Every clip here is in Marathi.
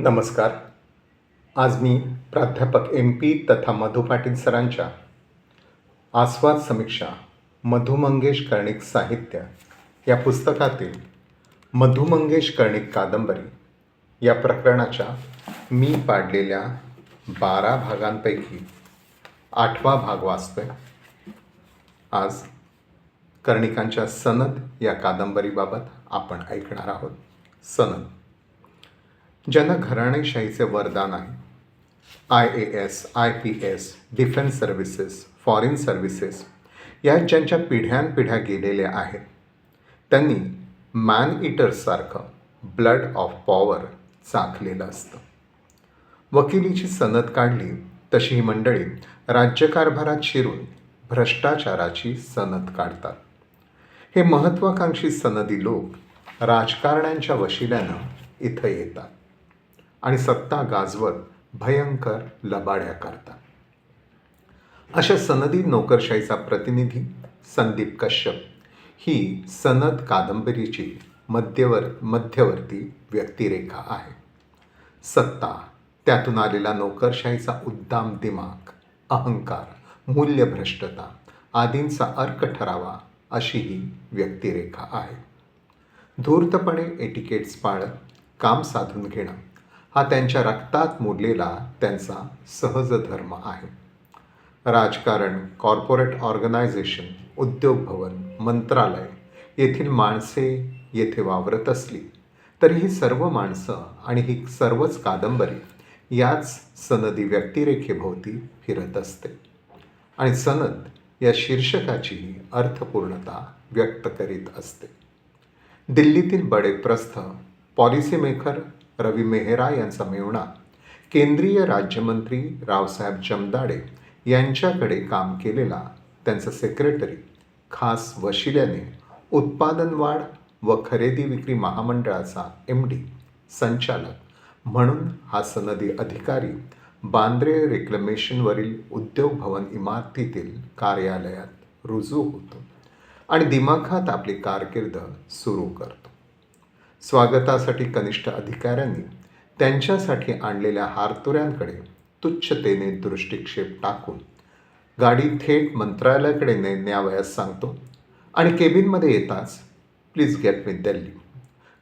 नमस्कार. आज मी प्राध्यापक MP तथा मधु पाटील सरांच्या आस्वाद समीक्षा मधु मंगेश कर्णिक साहित्य या पुस्तकातील मधु मंगेश कर्णिक कादंबरी या प्रकरणाच्या मी पाडलेल्या 12 भागांपैकी 8वा भाग वाचतोय. आज कर्णिकांच्या सनद या कादंबरीबाबत आपण ऐकणार आहोत. सनद ज्यांना घराणेशाहीचे वरदान आहे, IAS, IPS, defence services, foreign services यात ज्यांच्या पिढ्यानपिढ्या गेलेल्या आहेत, त्यांनी मॅन इटर्ससारखं ब्लड ऑफ पॉवर चाखलेलं असतं. वकिलीची सनद काढली तशी ही मंडळी राज्यकारभारात शिरून भ्रष्टाचाराची सनद काढतात. हे महत्त्वाकांक्षी सनदी लोक राजकारण्यांच्या वशिल्यानं इथं येतात आणि सत्ता गाजवत भयंकर लबाड्या करतात. अशा सनदी नोकरशाहीचा प्रतिनिधी संदीप कश्यप ही सनद कादंबरीची मध्यवर्ती व्यक्तिरेखा आहे. सत्ता, त्यातून आलेला नोकरशाहीचा उद्दाम दिमाग, अहंकार, मूल्यभ्रष्टता आदींचा अर्क ठरावा अशी ही व्यक्तिरेखा आहे. धूर्तपणे एटिकेट्स पाळत काम साधून घेणं हा त्यांच्या रक्तात मुरलेला त्यांचा सहज धर्म आहे. राजकारण, कॉर्पोरेट ऑर्गनायझेशन, उद्योग भवन, मंत्रालय येथील माणसे येथे वावरत असली तरी ही सर्व माणसं आणि ही सर्वच कादंबरी याच सनदी व्यक्तिरेखेभोवती फिरत असते आणि सनद या शीर्षकाचीही अर्थपूर्णता व्यक्त करीत असते. दिल्लीतील बडेप्रस्थ पॉलिसी मेकर रवी मेहरा यांचा मेहुणा केंद्रीय राज्यमंत्री रावसाहेब जमदाडे यांच्याकडे काम केलेला त्यांचा सेक्रेटरी खास वशिल्याने उत्पादन वाढ व खरेदी विक्री महामंडळाचा MD संचालक म्हणून हा सनदी अधिकारी बांद्रे रेक्लेमेशनवरील उद्योग भवन इमारतीतील कार्यालयात रुजू होतो आणि दिमाखात आपली कारकीर्द सुरू करतो. स्वागतासाठी कनिष्ठ अधिकाऱ्यांनी त्यांच्यासाठी आणलेल्या हारतुऱ्यांकडे तुच्छतेने दृष्टिक्षेप टाकून गाडी थेट मंत्रालयाकडे न्यावयास सांगतो आणि केबिनमध्ये येताच please get me Delhi,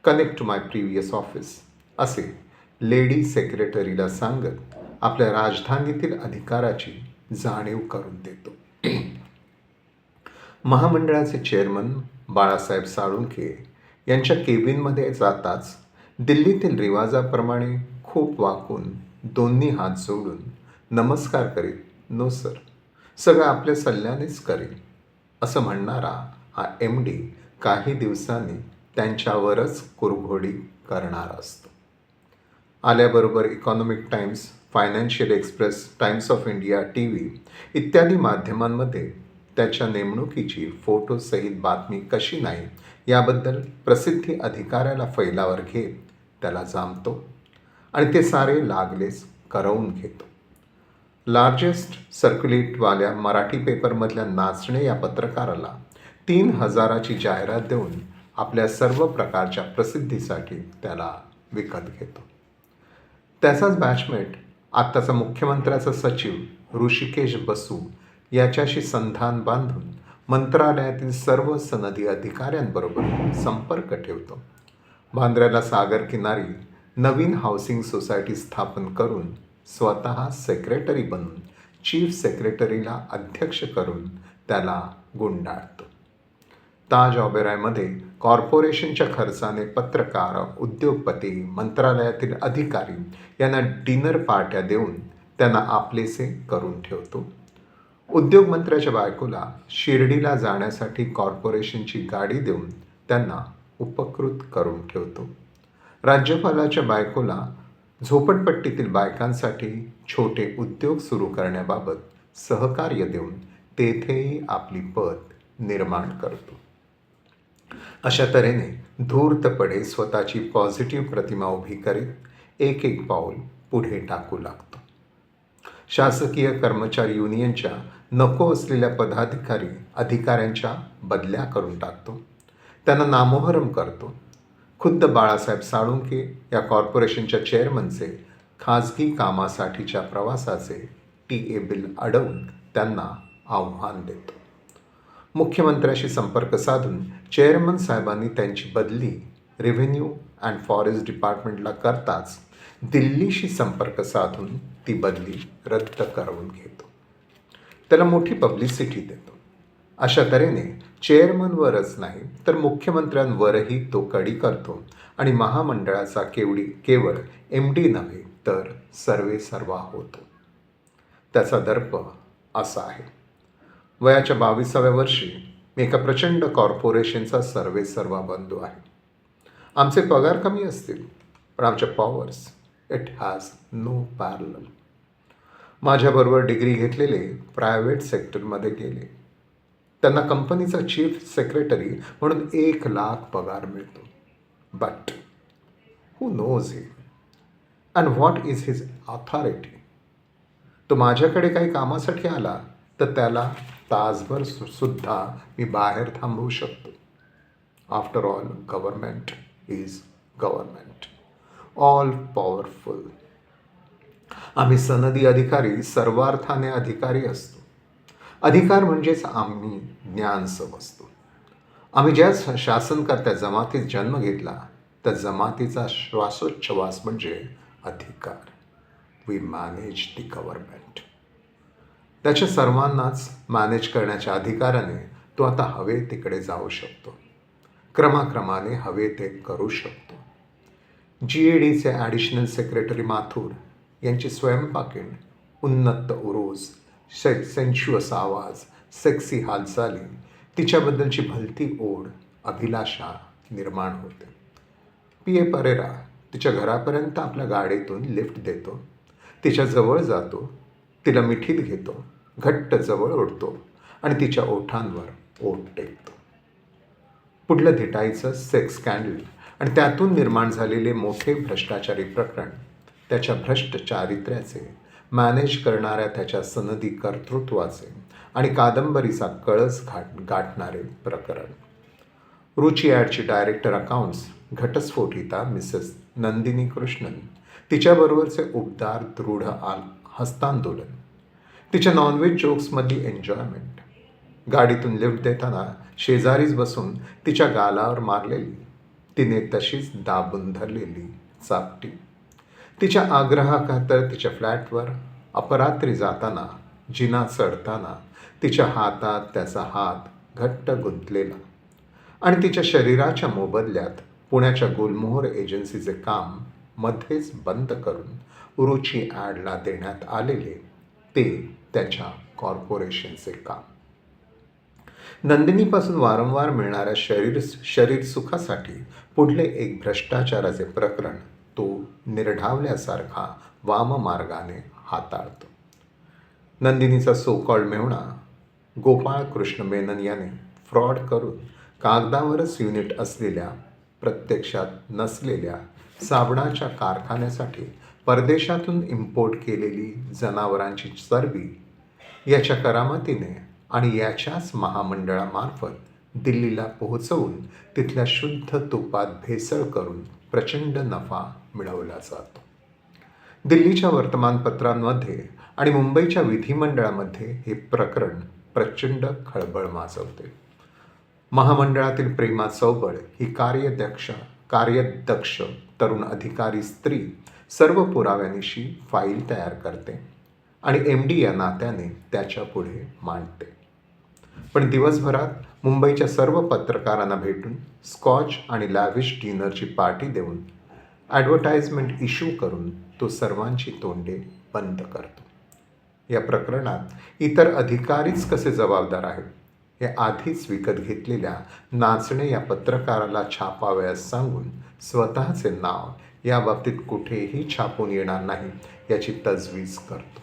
connect to my previous office असे लेडी सेक्रेटरीला सांगत आपल्या राजधानीतील अधिकाराची जाणीव करून देतो. महामंडळाचे चेअरमन बाळासाहेब साळुंखे यांच्या केबिनमध्ये जाताच दिल्लीतील रिवाजाप्रमाणे खूप वाकून दोन्ही हात जोडून नमस्कार करीत, नो सर, सगळं आपल्या सल्ल्यानेच करेल असं म्हणणारा हा MD काही दिवसांनी त्यांच्यावरच कुरघोडी करणार असतो. आल्याबरोबर economic times, financial express, times of India, TV इत्यादी माध्यमांमध्ये त्याच्या नेमणुकीची फोटोसहित बातमी कशी नाही याबद्दल प्रसिद्धी अधिकाऱ्याला फैलावर घेत त्याला जामतो आणि ते सारे लागलेच करवून घेतो. लार्जेस्ट सर्क्युलेटवाल्या मराठी पेपरमधल्या नाचणे या पत्रकाराला 3,000ची जाहिरात देऊन आपल्या सर्व प्रकारच्या प्रसिद्धीसाठी त्याला विकत घेतो. त्याचाच बॅचमेट आत्ताचा मुख्यमंत्र्याचा सचिव ऋषिकेश बसू याच्याशी संधान बांधून मंत्रालयातील सर्व सनदी अधिकाऱ्यांबरोबर संपर्क ठेवतो. बांद्र्याला सागर किनारी नवीन हाऊसिंग सोसायटी स्थापन करून स्वतः सेक्रेटरी बनून चीफ सेक्रेटरीला अध्यक्ष करून त्याला गुंडाळतो. ताज ऑबेरॉयमध्ये कॉर्पोरेशनच्या खर्चाने पत्रकार, उद्योगपती, मंत्रालयातील अधिकारी यांना डिनर पार्ट्या देऊन त्यांना आपलेसे करून ठेवतो. उद्योगमंत्र्याच्या बायकोला शिर्डीला जाण्यासाठी कॉर्पोरेशनची गाडी देऊन त्यांना उपकृत करून ठेवतो. राज्यपालाच्या बायकोला झोपडपट्टीतील बायकांसाठी छोटे उद्योग सुरू करण्याबाबत सहकार्य देऊन तेथेही आपली पत निर्माण करतो. अशा तऱ्हेने धूर्तपणे स्वतःची पॉझिटिव्ह प्रतिमा उभी करीत एक एक पाऊल पुढे टाकू लागतो. शासकीय कर्मचारी युनियनच्या नको असलेल्या अधिकाऱ्यांच्या बदल्या करून टाकतो. त्यांना नामोहरम करतो. खुद्द बाळासाहेब साळुंखे या कॉर्पोरेशनच्या चेअरमनचे खाजगी कामासाठीच्या प्रवासाचे TA बिल अडवून त्यांना आव्हान देतो. मुख्यमंत्र्याशी संपर्क साधून चेअरमन साहेबांनी त्यांची बदली रेव्हेन्यू अँड फॉरेस्ट डिपार्टमेंटला करताच दिल्लीशी संपर्क साधून ती बदली रद्द करवून घेतो. त्याला मोठी पब्लिसिटी देतो. अशा तऱ्हेने चेअरमनवरच नाही तर मुख्यमंत्र्यांवरही तो कडी करतो आणि महामंडळाचा केवळ MD नव्हे तर सर्वेसर्वा होतो. त्याचा दर्प असा आहे. वयाच्या 22व्या वर्षी मी एका प्रचंड कॉर्पोरेशनचा सर्वेसर्वा बनलो आहे. आमचे पगार कमी असतील पण आमच्या powers it has no parallel. माझ्याबरोबर डिग्री घेतलेले प्रायव्हेट सेक्टरमध्ये गेले. त्यांना कंपनीचा चीफ सेक्रेटरी म्हणून 1,00,000 पगार मिळतो. But who knows him and what is his authority? तो माझ्याकडे काही कामासाठी आला तर त्याला तासभर सुद्धा मी बाहेर थांबवू शकतो. After all government is government, all powerful. आम्ही सनदी अधिकारी सर्वार्थाने अधिकारी असतो. अधिकार म्हणजेच आम्ही ज्ञान समजतो. आम्ही ज्या शासनकर्त्या जमातीत जन्म घेतला त्या जमातीचा श्वासोच्छवास म्हणजे अधिकार. We manage the government. त्याच्या सर्वांनाच मॅनेज करण्याच्या अधिकाराने तो आता हवे तिकडे जाऊ शकतो. क्रमाक्रमाने हवे ते करू शकतो. GADचे ॲडिशनल सेक्रेटरी माथुर यांची स्वयंपाकीण, उन्नत उरोज, सेन्शुअस आवाज, सेक्सी हालचाली, तिच्याबद्दलची भलती ओढ, अभिलाषा निर्माण होते. PA परेरा तिच्या घरापर्यंत आपल्या गाडीतून लिफ्ट देतो. तिच्या जवळ जातो, तिला मिठीत घेतो, घट्ट जवळ ओढतो आणि तिच्या ओठांवर ओठ टेकतो. पुढलं धिटाईचं सेक्स स्कॅन्डल आणि त्यातून निर्माण झालेले मोठे भ्रष्टाचारी प्रकरण, त्याच्या भ्रष्ट चारित्र्याचे, मॅनेज करणाऱ्या त्याच्या सनदी कर्तृत्वाचे आणि कादंबरीचा कळस गाठणारे प्रकरण. रुची ॲडची डायरेक्टर अकाउंट्स घटस्फोटिता मिसेस नंदिनी कृष्णन, तिच्याबरोबरचे उबदार दृढ हस्तांदोलन, तिच्या नॉनव्हेज जोक्समधली एन्जॉयमेंट, गाडीतून लिफ्ट देताना शेजारीच बसून तिच्या गालावर मारलेली, तिने तशीच दाबून धरलेली चापटी, तिच्या आग्रहाखातर तिच्या फ्लॅटवर अपरात्री जाताना, जिना चढताना तिच्या हातात त्याचा हात घट्ट गुंतलेला आणि तिच्या शरीराच्या मोबदल्यात पुण्याच्या गुलमोहर एजन्सीचे काम मध्येच बंद करून रुची ॲडला देण्यात आलेले ते त्याच्या कॉर्पोरेशनचे काम. नंदिनीपासून वारंवार मिळणाऱ्या शरीर सुखासाठी पुढले एक भ्रष्टाचाराचे प्रकरण तो निर्ढावल्यासारखा वाममार्गाने हाताळतो. नंदिनीचा सो-कॉल्ड मेहुणा गोपाळ कृष्ण मेनन याने फ्रॉड करून कागदावरच युनिट असलेल्या, प्रत्यक्षात नसलेल्या साबणाच्या कारखान्यासाठी परदेशातून इम्पोर्ट केलेली जनावरांची चरबी याच्या करामतीने आणि याच्याच महामंडळामार्फत दिल्लीला पोहोचवून तिथल्या शुद्ध तुपात भेसळ करून प्रचंड नफा मिळवला जातो. दिल्लीच्या वर्तमानपत्रांमध्ये आणि मुंबईच्या विधिमंडळामध्ये हे प्रकरण प्रचंड खळबळ माजवते. महामंडळातील प्रेमा चौबळ ही कार्यदक्ष तरुण अधिकारी स्त्री सर्व पुराव्यानिशी फाईल तयार करते आणि MD या नात्याने त्याच्या पुढे मांडते. पण दिवसभरात मुंबईच्या सर्व पत्रकारांना भेटून स्कॉच आणि लॅव्हिश डिनरची पार्टी देऊन ॲडव्हर्टाइजमेंट इश्यू करून तो सर्वांची तोंडे बंद करतो. या प्रकरणात इतर अधिकारीच कसे जबाबदार आहेत हे आधीच विकत घेतलेल्या नाचणे या पत्रकाराला छापावयास सांगून स्वतःचे नाव या बाबतीत कुठेही छापून येणार नाही याची तजवीज करतो.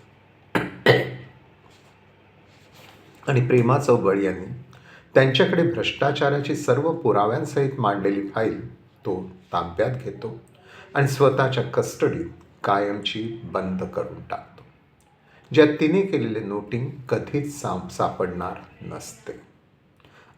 आणि प्रेमा चौबळ यांनी त्यांच्याकडे भ्रष्टाचाराची सर्व पुराव्यांसहित मांडलेली फाईल तो ताब्यात घेतो आणि स्वतःच्या कस्टडीत कायमची बंद करून टाकतो, ज्यात तिने केलेले नोटिंग कधीच सापडणार नसते.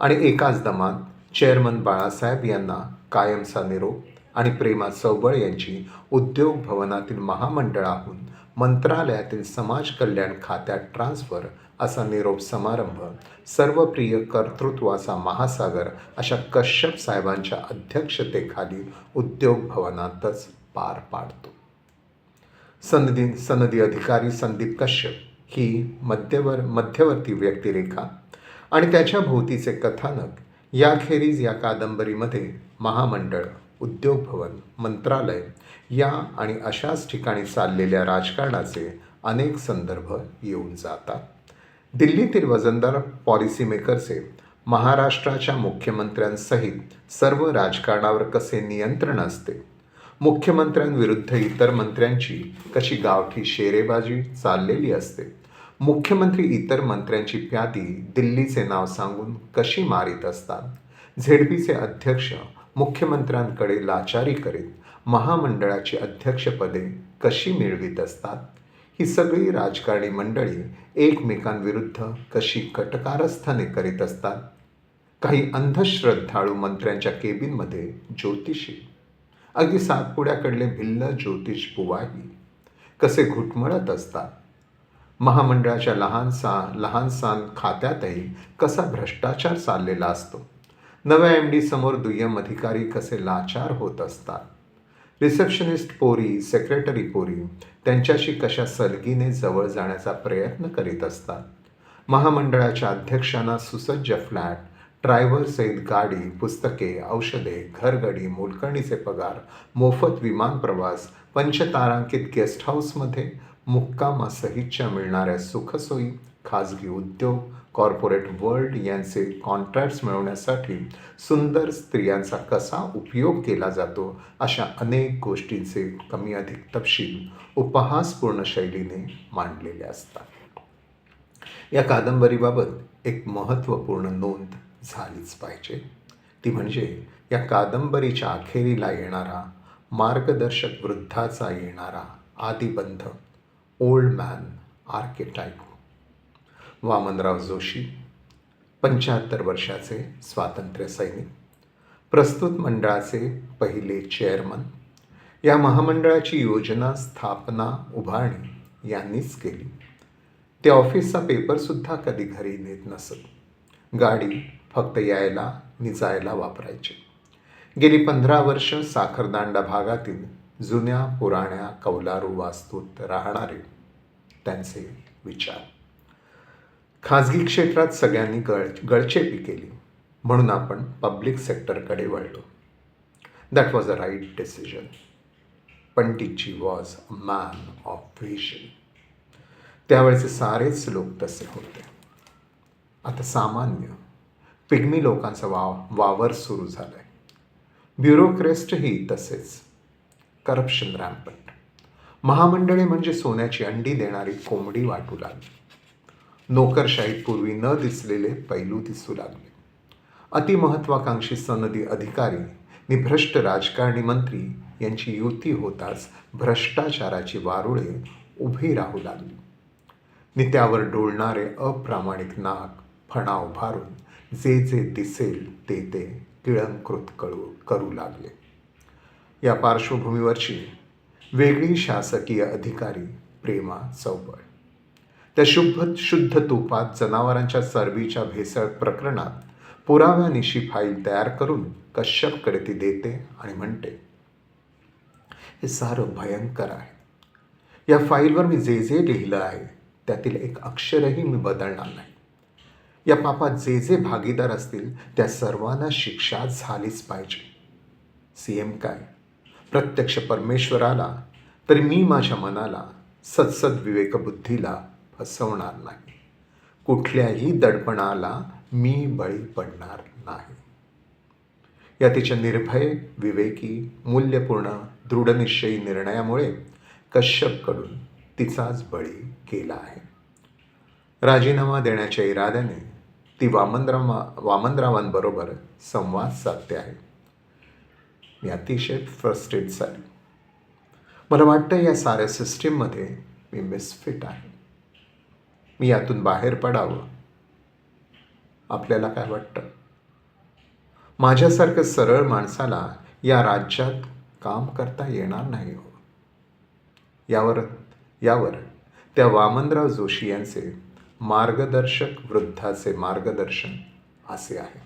आणि एकाच दमात चेअरमन बाळासाहेब यांना कायमचा निरोप आणि प्रेमा चौबळ यांची उद्योग भवनातील महामंडळाहून मंत्रालयातील समाज कल्याण खात्यात ट्रान्स्फर असा निरोप समारंभ सर्व प्रिय कर्तृत्वाचा महासागर अशा कश्यप साहेबांच्या अध्यक्षतेखाली उद्योग भवनातच पार पाडतो. सनदी अधिकारी संदीप कश्यप ही मध्यवर्ती व्यक्तिरेखा आणि त्याच्या भोवतीचे कथानक याखेरीज या कादंबरीमध्ये महामंडळ, उद्योग भवन, मंत्रालय या आणि अशाच ठिकाणी चाललेल्या राजकारणाचे अनेक संदर्भ येऊन जातात. दिल्लीतील वजनदार पॉलिसी मेकरचे महाराष्ट्राच्या मुख्यमंत्र्यांसहित सर्व राजकारणावर कसे नियंत्रण असते, मुख्यमंत्र्यांविरुद्ध इतर मंत्र्यांची कशी गावठी शेरेबाजी चाललेली असते, मुख्यमंत्री इतर मंत्र्यांची प्यादी दिल्लीचे नाव सांगून कशी मारित असतात, झेडपीचे अध्यक्ष मुख्यमंत्र्यांकडे लाचारी करीत महामंडळाची अध्यक्षपदे कशी मिळवित असतात, ही सगळी राजकारणी मंडळी एकमेकांविरुद्ध कशी कटकारस्थाने करीत असतात. काही अंधश्रद्धाळू मंत्र्यांच्या केबिनमध्ये ज्योतिषी, अगदी सातपुड्याकडले भिल्ल ज्योतिष बुवाही कसे घुटमळत असतात. महामंडळाच्या लहानसान खात्यातही कसा भ्रष्टाचार चाललेला असतो. नव्या MD समोर दुय्यम अधिकारी कसे लाचार होत असतात. रिसेप्शनिस्ट पोरी, सेक्रेटरी पोरी त्यांच्याशी कशा सलगीने जवळ जाण्याचा प्रयत्न करीत असतात. महामंडळाच्या अध्यक्षांना सुसज्ज फ्लॅट, ड्रायव्हरसहित गाडी, पुस्तके, औषधे, घरगडी, मोलकरणीचे पगार, मोफत विमान प्रवास, पंचतारांकित गेस्ट हाऊसमध्ये मुक्कामासहितच्या मिळणाऱ्या सुखसोयी, खाजगी उद्योग, कॉर्पोरेट वर्ल्ड यांचे कॉन्ट्रॅक्ट्स मिळवण्यासाठी सुंदर स्त्रियांचा कसा उपयोग केला जातो, अशा अनेक गोष्टींचे कमी अधिक तपशील उपहासपूर्ण शैलीने मांडलेले असतात. या कादंबरीबाबत एक महत्त्वपूर्ण नोंद झालीच पाहिजे. ती म्हणजे या कादंबरीच्या अखेरीला येणारा मार्गदर्शक वृद्धाचा येणारा आदिबंध, ओल्ड मॅन आर्केटाईप. वामनराव जोशी, 75 वर्षाचे स्वातंत्र्य सैनिक, प्रस्तुत मंडळाचे पहिले चेअरमन. या महामंडळाची योजना, स्थापना, उभारणी यांनीच केली. ते ऑफिसचा पेपरसुद्धा कधी घरी नेत नसत. गाडी फक्त यायला नि जायला वापरायची. गेली 15 वर्ष साखरदांडा भागातील जुन्या पुराण्या कौलारू वास्तूत राहणारे त्यांचे विचार. खाजगी क्षेत्रात सगळ्यांनी गळचेपी केली म्हणून आपण पब्लिक सेक्टरकडे वळलो. That was a right decision. Panditji was a man of vision. त्यावेळेचे सारेच लोक तसे होते. आता सामान्य पिग्मी लोकांचा वावर सुरू झालाय. ब्युरोक्रेस्टही तसेच. Corruption rampant. महामंडळे म्हणजे सोन्याची अंडी देणारी कोंबडी वाटू लागली. नोकरशाहीत पूर्वी न दिसलेले पैलू दिसू लागले. अतिमहत्वाकांक्षी सनदी अधिकारी नि भ्रष्ट राजकारणी मंत्री यांची युती होताच भ्रष्टाचाराची वारुळे उभी राहू लागली. नि त्यावर डोलणारे अप्रामाणिक नाक फणा उभारून जे दिसेल ते गिळंकृत करू लागले. या पार्श्वभूमीवरची वेगळी शासकीय अधिकारी प्रेमा चौबळ. त्या शुद्ध तुपात जनावरांच्या चरबीच्या भेसळ प्रकरणात पुराव्यानिशी फाईल तयार करून कश्यपकडे ती देते आणि म्हणते, हे सारं भयंकर आहे. या फाईलवर मी जे लिहिलं आहे त्यातील एक अक्षरही मी बदलणार नाही. या पापात जे भागीदार असतील त्या सर्वांना शिक्षा झालीच पाहिजे. CM काय, प्रत्यक्ष परमेश्वराला तरी मी माझ्या मनाला, सत्सद विवेकबुद्धीला फसवणार नाही. कुठल्याही दडपणाला मी बळी पडणार नाही. या तिच्या निर्भय, विवेकी, मूल्यपूर्ण, दृढनिश्चयी निर्णयामुळे कश्यपकडून तिचाच बळी गेला आहे. राजीनामा देण्याच्या इराद्याने ती वामनरावांबरोबर संवाद साधते आहे. मी अतिशय फ्रस्ट्रेट झाली. मला वाटतं या साऱ्या सिस्टीममध्ये मी मिसफिट आहे. मी यातून बाहेर पडावं. आपल्याला काय वाटतं? माझ्यासारखं सरळ माणसाला या राज्यात काम करता येणार नाही हो. यावर त्या वामनराव जोशी यांचे मार्गदर्शक वृद्धाचे मार्गदर्शन असे आहे.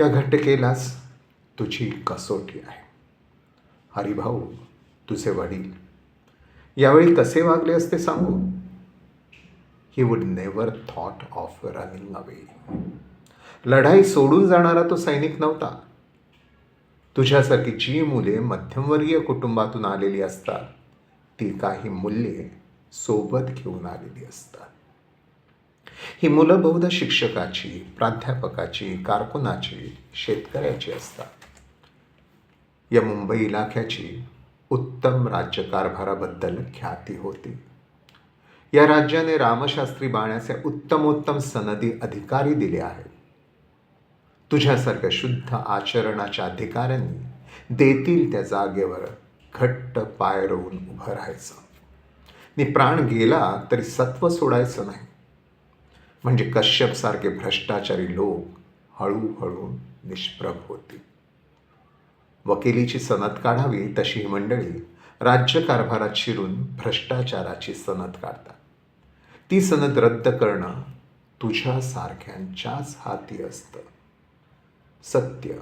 या घटकेलाच तुझी कसोटी आहे. हरिभाऊ, तुझे वडील यावेळी कसे वागले असते सांगू? He would never thought of running away. लढाई सोडून जाणारा तो सैनिक नव्हता. तुझ्यासारखी जी मुले मध्यमवर्गीय कुटुंबातून आलेली असतात, ती काही मूल्ये सोबत घेऊन आलेली असतात. ही मुलं बहुधा शिक्षकाची, प्राध्यापकाची, कारकुनाची, शेतकऱ्याची असतात. या मुंबई इलाख्याची उत्तम राज्यकारभाराबद्दल ख्याती होती. या राज्याने रामशास्त्री बाण्याचे उत्तमोत्तम सनदी अधिकारी दिले आहेत. तुझ्यासारख्या शुद्ध आचरणाच्या अधिकाऱ्यांनी देतील त्या जागेवर घट्ट पाय रोवून उभं राहायचं. नि प्राण गेला तरी सत्व सोडायचं नाही. म्हणजे कश्यपसारखे भ्रष्टाचारी लोक हळूहळू निष्प्रभ होतील. वकिलीची सनद काढावी तशी ही मंडळी राज्यकारभारात शिरून भ्रष्टाचाराची सनद काढतात. ती सनद रद्द करणं तुझ्यासारख्यांच्याच हाती असतं. सत्य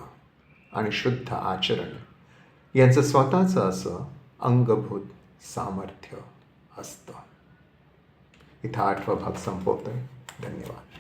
आणि शुद्ध आचरण यांचं स्वतःचं असं अंगभूत सामर्थ्य असतं. इथं 8वा भाग संपवतोय. धन्यवाद.